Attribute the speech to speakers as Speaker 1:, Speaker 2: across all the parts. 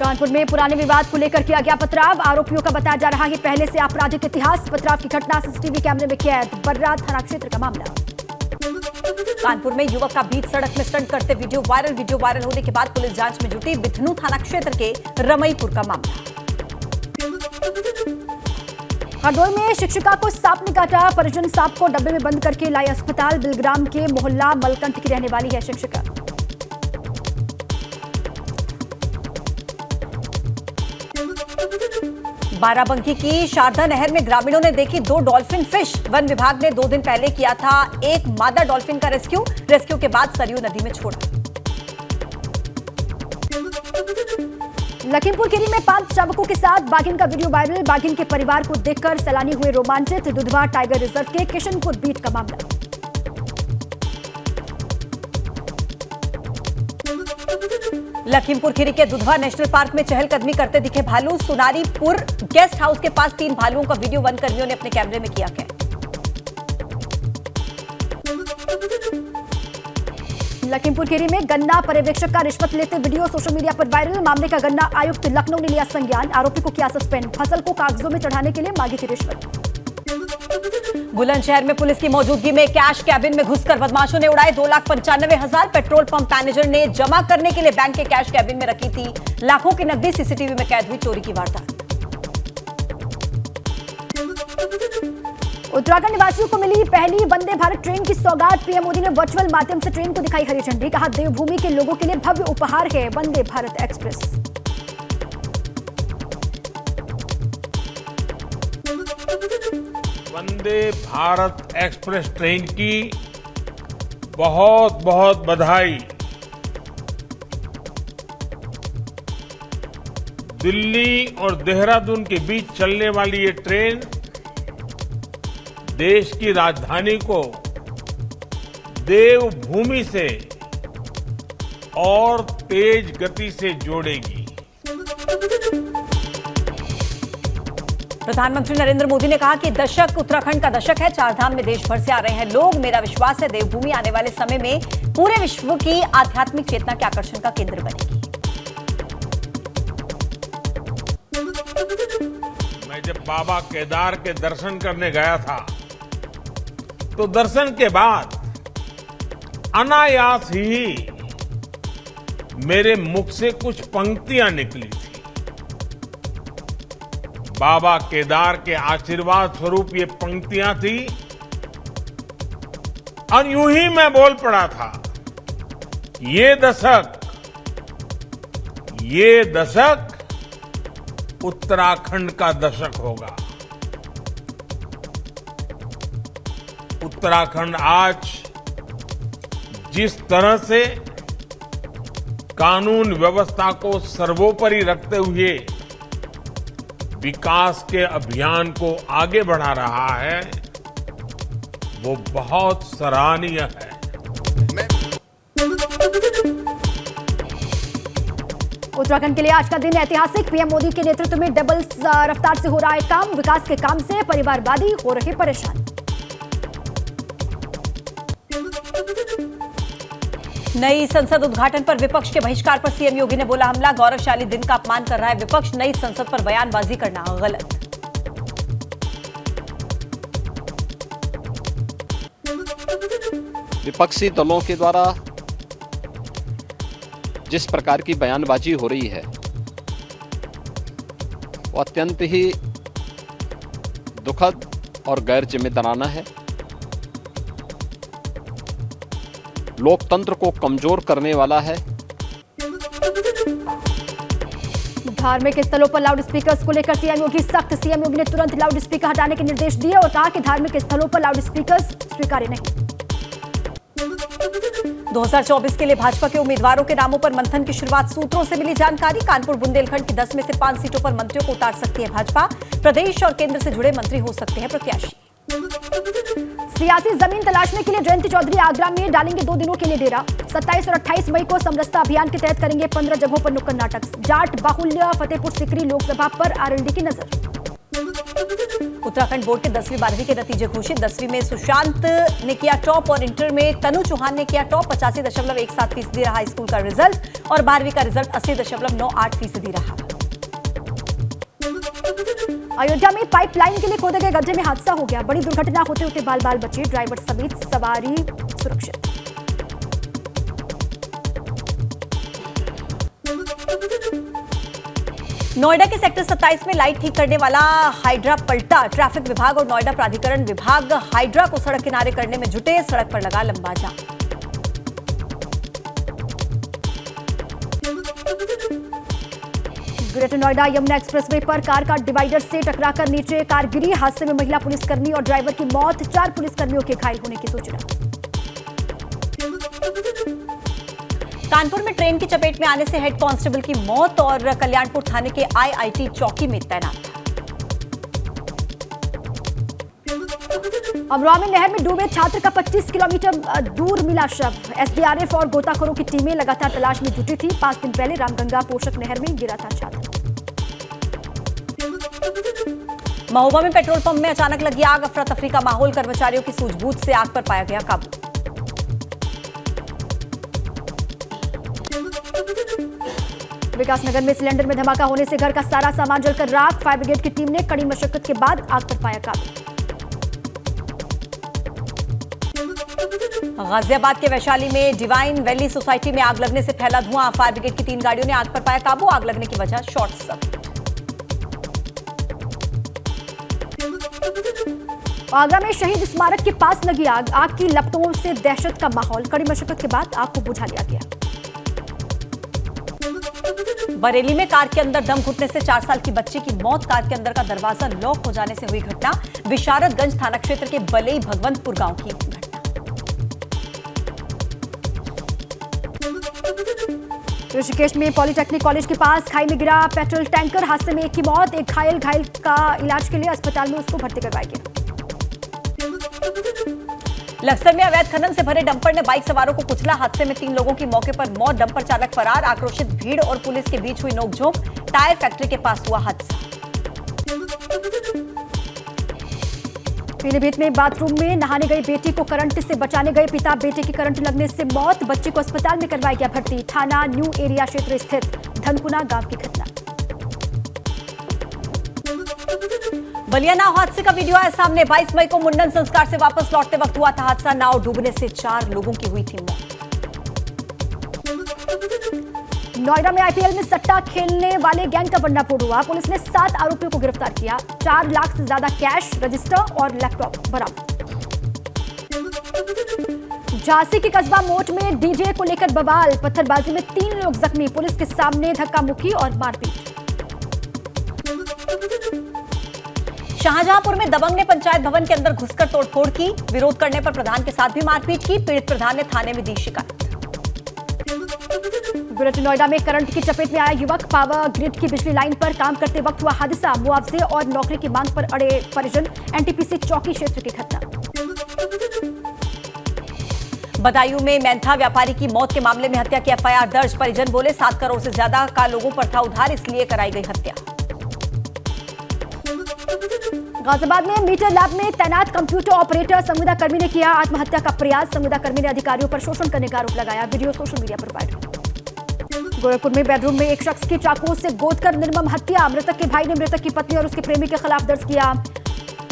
Speaker 1: कानपुर में पुराने विवाद को लेकर किया गया पथराव। आरोपियों का बताया जा रहा है पहले से आपराधिक इतिहास। पथराव की घटना सीसीटीवी कैमरे में कैद। बर्रा थाना क्षेत्र का मामला।
Speaker 2: कानपुर में युवक का बीच सड़क में स्टंट करते वीडियो वायरल होने के बाद पुलिस जांच में जुटी। बिथनू थाना क्षेत्र के रमईपुर का मामला।
Speaker 1: हरदोई में शिक्षिका को सांप ने काटा। परिजन सांप को डब्बे में बंद करके लाई अस्पताल। बिलग्राम के मोहल्ला मलकंठ की रहने वाली है शिक्षिका।
Speaker 2: बाराबंकी की शारदा नहर में ग्रामीणों ने देखी 2 डॉल्फिन फिश। वन विभाग ने 2 दिन पहले किया था एक मादा डॉल्फिन का रेस्क्यू के बाद सरयू नदी में छोड़ा।
Speaker 1: लखीमपुर खीरी में 5 शावकों के साथ बाघिन का वीडियो वायरल। बाघिन के परिवार को देखकर सैलानी हुए रोमांचित। दुधवा टाइगर रिजर्व के किशनपुर बीट का मामला।
Speaker 2: लखीमपुर खीरी के दुधवा नेशनल पार्क में चहलकदमी करते दिखे भालू। सुनारीपुर गेस्ट हाउस के पास 3 भालुओं का वीडियो वन कर्मियों ने अपने कैमरे में किया कैद।
Speaker 1: लखीमपुर खीरी में गन्ना पर्यवेक्षक का रिश्वत लेते वीडियो सोशल मीडिया पर वायरल। मामले का गन्ना आयुक्त लखनऊ ने लिया संज्ञान। आरोपी को किया सस्पेंड। फसल को कागजों में चढ़ाने के लिए मांगी थी रिश्वत।
Speaker 2: बुलंदशहर में पुलिस की मौजूदगी में कैश कैबिन में घुसकर बदमाशों ने उड़ाए 2,95,000। पेट्रोल पंप मैनेजर ने जमा करने के लिए बैंक के कैश कैबिन में रखी थी लाखों की नकदी। सीसीटीवी में कैद हुई चोरी की वारदात।
Speaker 1: उत्तराखंड निवासियों को मिली पहली वंदे भारत ट्रेन की सौगात। पीएम मोदी ने वर्चुअल माध्यम से ट्रेन को दिखाई हरी झंडी। कहा देवभूमि के लोगों के लिए भव्य उपहार है Vande Bharat express.
Speaker 3: Vande Bharat express train की बहुत बहुत बधाई। दिल्ली और देहरादून के बीच चलने वाली ये ट्रेन देश की राजधानी को देवभूमि से और तेज गति से जोड़ेगी।
Speaker 2: प्रधानमंत्री नरेंद्र मोदी ने कहा कि दशक उत्तराखंड का दशक है। 4 धाम में देश भर से आ रहे हैं लोग। मेरा विश्वास है देवभूमि आने वाले समय में पूरे विश्व की आध्यात्मिक चेतना के आकर्षण का केंद्र बनेगी।
Speaker 3: मैं जब बाबा केदार के दर्शन करने गया था तो दर्शन के बाद अनायास ही मेरे मुख से कुछ पंक्तियां निकली थी। बाबा केदार के आशीर्वाद स्वरूप ये पंक्तियां थी और यूं ही मैं बोल पड़ा था, ये दशक उत्तराखंड का दशक होगा। उत्तराखंड आज जिस तरह से कानून व्यवस्था को सर्वोपरि रखते हुए विकास के अभियान को आगे बढ़ा रहा है, वो बहुत सराहनीय है।
Speaker 1: उत्तराखंड के लिए आज का दिन ऐतिहासिक। पीएम मोदी के नेतृत्व में डबल रफ्तार से हो रहा है काम। विकास के काम से परिवारवादी हो रहे परेशान।
Speaker 2: नई संसद उद्घाटन पर विपक्ष के बहिष्कार पर सीएम योगी ने बोला हमला। गौरवशाली दिन का अपमान कर रहा है विपक्ष। नई संसद पर बयानबाजी करना गलत।
Speaker 4: विपक्षी दलों के द्वारा जिस प्रकार की बयानबाजी हो रही है वो अत्यंत ही दुखद और गैर जिम्मेदाराना है। लोकतंत्र को कमजोर करने वाला है।
Speaker 1: धार्मिक स्थलों पर लाउड स्पीकर्स को लेकर सीएम योगी सख्त। सीएम योगी ने तुरंत लाउड स्पीकर हटाने के निर्देश दिए और कहा कि धार्मिक स्थलों पर लाउड स्पीकर्स स्वीकार्य नहीं।
Speaker 2: 2024 के लिए भाजपा के उम्मीदवारों के नामों पर मंथन की शुरुआत। सूत्रों से मिली जानकारी कानपुर बुंदेलखंड की 10 में से 5 सीटों पर मंत्रियों को उतार सकती है भाजपा। प्रदेश और केंद्र से जुड़े मंत्री हो सकते हैं प्रत्याशी।
Speaker 1: सियासी जमीन तलाशने के लिए जयंती चौधरी आगरा में डालेंगे 2 दिनों के लिए डेरा। 27 और 28 मई को समरसता अभियान के तहत करेंगे 15 जगहों पर नुक्कड़ नाटक। जाट बाहुल्य फतेहपुर सिकरी लोकसभा पर आरएलडी की नजर।
Speaker 2: उत्तराखंड बोर्ड के 10वीं 12वीं के नतीजे घोषित। 10वीं में सुशांत ने किया टॉप और इंटर में तनु चौहान ने किया टॉप। 85.17% रहा स्कूल का रिजल्ट और 12वीं का रिजल्ट 80.98% रहा।
Speaker 1: अयोध्या में पाइपलाइन के लिए खोदे गए गड्ढे में हादसा हो गया। बड़ी दुर्घटना होते होते बाल बाल बचे, ड्राइवर समेत सवारी सुरक्षित।
Speaker 2: नोएडा के सेक्टर 27 में लाइट ठीक करने वाला हाइड्रा पलटा। ट्रैफिक विभाग और नोएडा प्राधिकरण विभाग हाइड्रा को सड़क किनारे करने में जुटे। सड़क पर लगा लंबा जाम।
Speaker 1: ग्रेटर नोएडा यमुना एक्सप्रेसवे पर कार का डिवाइडर से टकराकर नीचे कार गिरी। हादसे में महिला पुलिसकर्मी और ड्राइवर की मौत, 4 पुलिसकर्मियों के घायल होने की सूचना।
Speaker 2: कानपुर में ट्रेन की चपेट में आने से हेड कांस्टेबल की मौत और कल्याणपुर थाने के आईआईटी चौकी में तैनात।
Speaker 1: अमरोहा में नहर में डूबे छात्र का 25 किलोमीटर दूर मिला शव। एसडीआरएफ और गोताखोरों की टीमें लगातार तलाश में जुटी थी। 5 दिन पहले रामगंगा पोषक नहर में गिरा था छात्र।
Speaker 2: महोबा में पेट्रोल पंप में अचानक लगी आग। अफरा तफरी का माहौल। कर्मचारियों की सूझबूझ से आग पर पाया गया काबू।
Speaker 1: विकासनगर में सिलेंडर में धमाका होने से घर का सारा सामान जलकर राख। फायर ब्रिगेड की टीम ने कड़ी मशक्कत के बाद आग पर पाया काबू।
Speaker 2: गाजियाबाद के वैशाली में डिवाइन वैली सोसाइटी में आग लगने से फैला धुआं। फायर ब्रिगेड की 3 गाड़ियों ने आग पर पाया काबू। आग लगने की वजह शॉर्ट सर्किट।
Speaker 1: आगरा में शहीद स्मारक के पास लगी आग। आग की लपटों से दहशत का माहौल। कड़ी मशक्कत के बाद आग को बुझा लिया गया।
Speaker 2: बरेली में कार के अंदर दम घुटने से 4 साल की बच्ची की मौत। कार के अंदर का दरवाजा लॉक हो जाने से हुई घटना। विशारदगंज थाना क्षेत्र के बलई भगवंतपुर गांव की घटना।
Speaker 1: ऋषिकेश में पॉलिटेक्निक कॉलेज के पास खाई में गिरा पेट्रोल टैंकर। हादसे में एक की मौत, एक घायल का इलाज के लिए अस्पताल में उसको भर्ती करवाया गया।
Speaker 2: लक्सर में अवैध खनन से भरे डंपर ने बाइक सवारों को कुचला। हादसे में 3 लोगों की मौके पर मौत। डंपर चालक फरार। आक्रोशित भीड़ और पुलिस के बीच हुई नोकझोंक। टायर फैक्ट्री के पास हुआ हादसा।
Speaker 1: पीलीभीत में बाथरूम में नहाने गई बेटी को करंट से बचाने गए पिता। बेटे की करंट लगने से मौत। बच्चे को अस्पताल में करवाया गया भर्ती। थाना न्यू एरिया क्षेत्र स्थित धनकुना गांव की घटना।
Speaker 2: बलिया नाव हादसे का वीडियो आया सामने। 22 मई को मुंडन संस्कार से वापस लौटते वक्त हुआ था हादसा। नाव डूबने से 4 लोगों की हुई थी मौत।
Speaker 1: नोएडा में आईपीएल में सट्टा खेलने वाले गैंग का भंडाफोड़ हुआ। पुलिस ने 7 आरोपियों को गिरफ्तार किया। 4 लाख से ज्यादा कैश, रजिस्टर और लैपटॉप बरामद। झांसी के कस्बा मोट में डीजे को लेकर बवाल। पत्थरबाजी में 3 लोग जख्मी। पुलिस के सामने धक्का मुक्की और मारपीट।
Speaker 2: शाहजहांपुर में दबंग ने पंचायत भवन के अंदर घुसकर तोड़फोड़ की। विरोध करने पर प्रधान के साथ भी मारपीट की। पीड़ित प्रधान ने थाने में दी शिकायत।
Speaker 1: ग्रेटर नोएडा में करंट की चपेट में आया युवक। पावर ग्रिड की बिजली लाइन पर काम करते वक्त हुआ हादसा। मुआवजे और नौकरी की मांग पर अड़े परिजन। एनटीपीसी चौकी क्षेत्र की घटना।
Speaker 2: बदायूं में मेंथा व्यापारी की मौत के मामले में हत्या की एफआईआर दर्ज। परिजन बोले 7 करोड़ से ज्यादा का लोगों पर था उधार, इसलिए कराई गई हत्या।
Speaker 1: गाजियाबाद में मीटर लैब में तैनात कंप्यूटर ऑपरेटर संविदा कर्मी ने किया आत्महत्या का प्रयास। संविदा कर्मी ने अधिकारियों पर शोषण करने का आरोप लगाया। वीडियो सोशल मीडिया पर वायरल। गोरखपुर में बेडरूम में एक शख्स की चाकू से गोदकर निर्मम हत्या। मृतक के भाई ने मृतक की पत्नी और उसके प्रेमी के खिलाफ दर्ज किया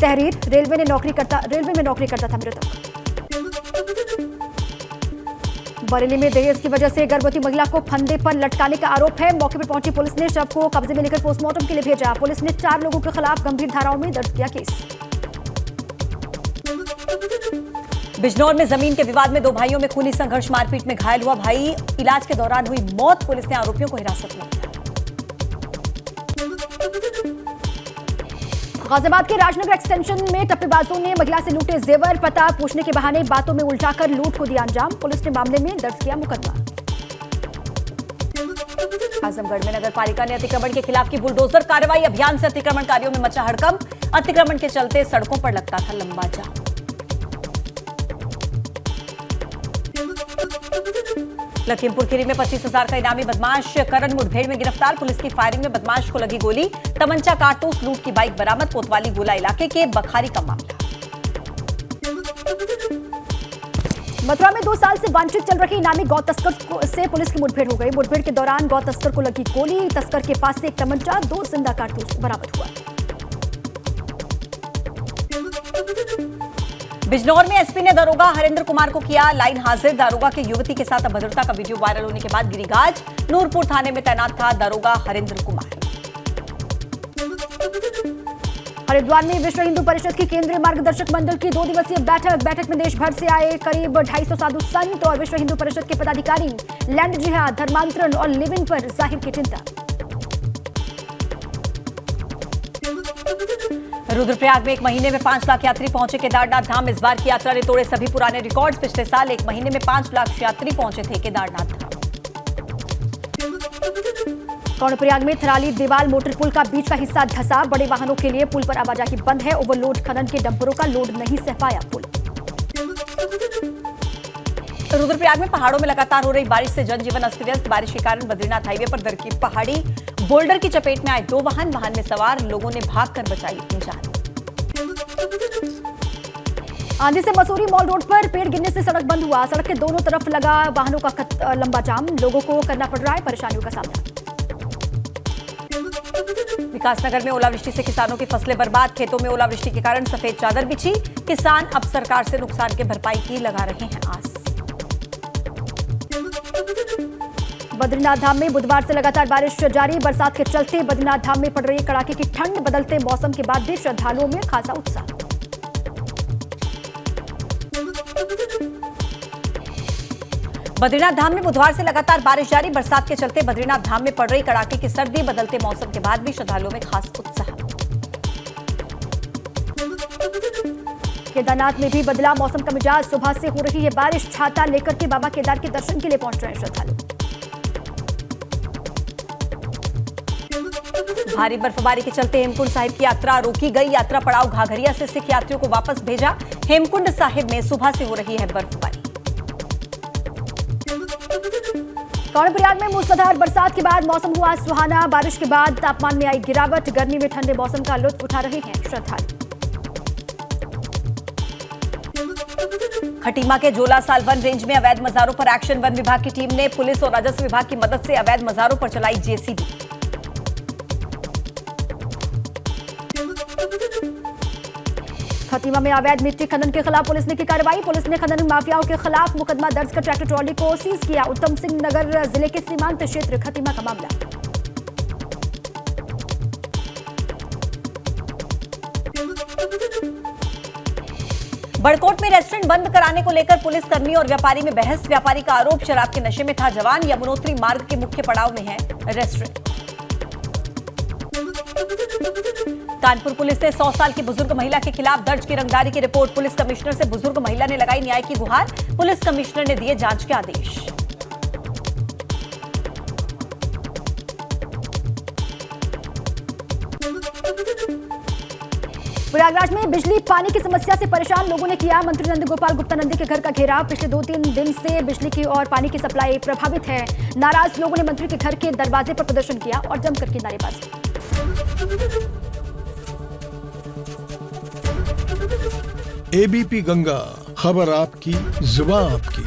Speaker 1: तहरीर। रेलवे में नौकरी करता था मृतक। बरेली में दहेज की वजह से गर्भवती महिला को फंदे पर लटकाने का आरोप है। मौके पर पहुंची पुलिस ने शव को कब्जे में लेकर पोस्टमार्टम के लिए भेजा। पुलिस ने 4 लोगों के खिलाफ गंभीर धाराओं में दर्ज किया केस।
Speaker 2: बिजनौर में जमीन के विवाद में 2 भाइयों में खूनी संघर्ष। मारपीट में घायल हुआ भाई, इलाज के दौरान हुई मौत। पुलिस ने आरोपियों को हिरासत में लिया।
Speaker 1: गाजियाबाद के राजनगर एक्सटेंशन में टप्पेबाजों ने महिला से लूटे जेवर। पता पूछने के बहाने बातों में उलझाकर लूट को दिया अंजाम। पुलिस ने मामले में दर्ज किया मुकदमा। आजमगढ़ में नगर पालिका ने अतिक्रमण के खिलाफ की बुलडोजर कार्रवाई। अभियान से अतिक्रमणकारियों में मचा हड़कंप। अतिक्रमण के चलते सड़कों पर लगता था लंबा जाम।
Speaker 2: लखीमपुर खीरी में 25,000 का इनामी बदमाश करण मुठभेड़ में गिरफ्तार। पुलिस की फायरिंग में बदमाश को लगी गोली, तमंचा कारतूस, लूट की बाइक बरामद। कोतवाली गोला इलाके के बखारी का मामला।
Speaker 1: मथुरा में 2 साल से वांछित चल रही इनामी गौ तस्कर से पुलिस की मुठभेड़ हो गई। मुठभेड़ के दौरान गौ तस्कर को लगी गोली, तस्कर के पास से एक तमंचा, 2 जिंदा कारतूस बरामद हुआ।
Speaker 2: बिजनौर में एसपी ने दरोगा हरेंद्र कुमार को किया लाइन हाजिर। दारोगा के युवती के साथ अभद्रता का वीडियो वायरल होने के बाद गिरिगाज। नूरपुर थाने में तैनात था दरोगा हरेंद्र कुमार।
Speaker 1: हरिद्वार में विश्व हिंदू परिषद की केंद्रीय मार्गदर्शक मंडल की 2 दिवसीय बैठक में देश भर से आए करीब 250 साधु संत और विश्व हिंदू परिषद के पदाधिकारी। लैंड जिहाद, धर्मांतरण और लिविंग पर जाहिर की चिंता।
Speaker 2: रुद्रप्रयाग में 1 महीने में 5 लाख यात्री पहुंचे केदारनाथ धाम। इस बार की यात्रा ने तोड़े सभी पुराने रिकॉर्ड्स। पिछले साल 1 महीने में 5 लाख यात्री पहुंचे थे केदारनाथ धाम।
Speaker 1: कर्णप्रयाग में थराली देवाल मोटर पुल का बीच का हिस्सा धंसा। बड़े वाहनों के लिए पुल पर आवाजाही बंद है। ओवरलोड खनन के डंपरों का लोड नहीं सह पाया पुल।
Speaker 2: रुद्रप्रयाग में पहाड़ों में लगातार हो रही बारिश से जनजीवन अस्त व्यस्त। बारिश के कारण बद्रीनाथ हाईवे पर दरकी पहाड़ी बोल्डर की चपेट में आए 2 वाहन में सवार लोगों ने भागकर बचाई अपनी जान।
Speaker 1: आंधी से मसूरी मॉल रोड पर पेड़ गिरने से सड़क बंद हुआ। सड़क के दोनों तरफ लगा वाहनों का लंबा जाम। लोगों को करना पड़ रहा है परेशानियों का सामना।
Speaker 2: विकासनगर में ओलावृष्टि से किसानों की फसलें बर्बाद। खेतों में ओलावृष्टि के कारण सफेद चादर बिछी। किसान अब सरकार से नुकसान के भरपाई की लगा रहे हैं आस।
Speaker 1: बद्रीनाथ धाम में बुधवार से लगातार बारिश जारी। बरसात के चलते बद्रीनाथ धाम में पड़ रही कड़ाके की ठंड। बदलते मौसम के बाद भी श्रद्धालुओं में खासा उत्साह।
Speaker 2: बद्रीनाथ धाम में बुधवार से लगातार बारिश जारी। बरसात के चलते बद्रीनाथ धाम में पड़ रही कड़ाके की सर्दी। बदलते मौसम के बाद भी श्रद्धालुओं में खास उत्साह।
Speaker 1: केदारनाथ में भी बदला मौसम का मिजाज। सुबह से हो रही है बारिश। छाता लेकर के बाबा केदार के दर्शन के लिए पहुंच रहे हैं श्रद्धालु।
Speaker 2: भारी बर्फबारी के चलते हेमकुंड साहिब की यात्रा रोकी गई। यात्रा पड़ाव घाघरिया से सिख यात्रियों को वापस भेजा। हेमकुंड साहिब में सुबह से हो रही है बर्फबारी। कर्णप्रयाग में मूसलाधार बरसात के बाद मौसम हुआ सुहाना। बारिश के बाद तापमान में आई गिरावट। गर्मी में ठंडे मौसम का लुत्फ उठा रहे हैं श्रद्धालु। खटीमा के जोला सालवन रेंज में अवैध मजारों पर एक्शन। वन विभाग की टीम ने पुलिस और राजस्व विभाग की मदद से अवैध मजारों पर चलाई जेसीबी।
Speaker 1: खतीमा में अवैध मिट्टी खनन के खिलाफ पुलिस ने की कार्रवाई। पुलिस ने खनन माफियाओं के खिलाफ मुकदमा दर्ज कर ट्रैक्टर ट्रॉली को सीज किया। उत्तम सिंह नगर जिले के सीमांत क्षेत्र खतीमा का मामला।
Speaker 2: बड़कोट में रेस्टोरेंट बंद कराने को लेकर पुलिस कर्मी और व्यापारी में बहस। व्यापारी का आरोप शराब के नशे में था जवान। यमुनोत्री मार्ग के मुख्य पड़ाव में है रेस्टोरेंट। कानपुर पुलिस ने 100 साल की बुजुर्ग महिला के खिलाफ दर्ज की रंगदारी की रिपोर्ट। पुलिस कमिश्नर से बुजुर्ग महिला ने लगाई न्याय की गुहार। पुलिस कमिश्नर ने दिए जांच के आदेश।
Speaker 1: प्रयागराज में बिजली पानी की समस्या से परेशान लोगों ने किया मंत्री नंद गोपाल गुप्ता नंदी के घर का घेराव। पिछले 2-3 दिन से बिजली की और पानी की सप्लाई प्रभावित है। नाराज लोगों ने मंत्री के घर के दरवाजे पर प्रदर्शन किया और जमकर की नारेबाजी।
Speaker 5: एबीपी गंगा, खबर आपकी, जुबान आपकी।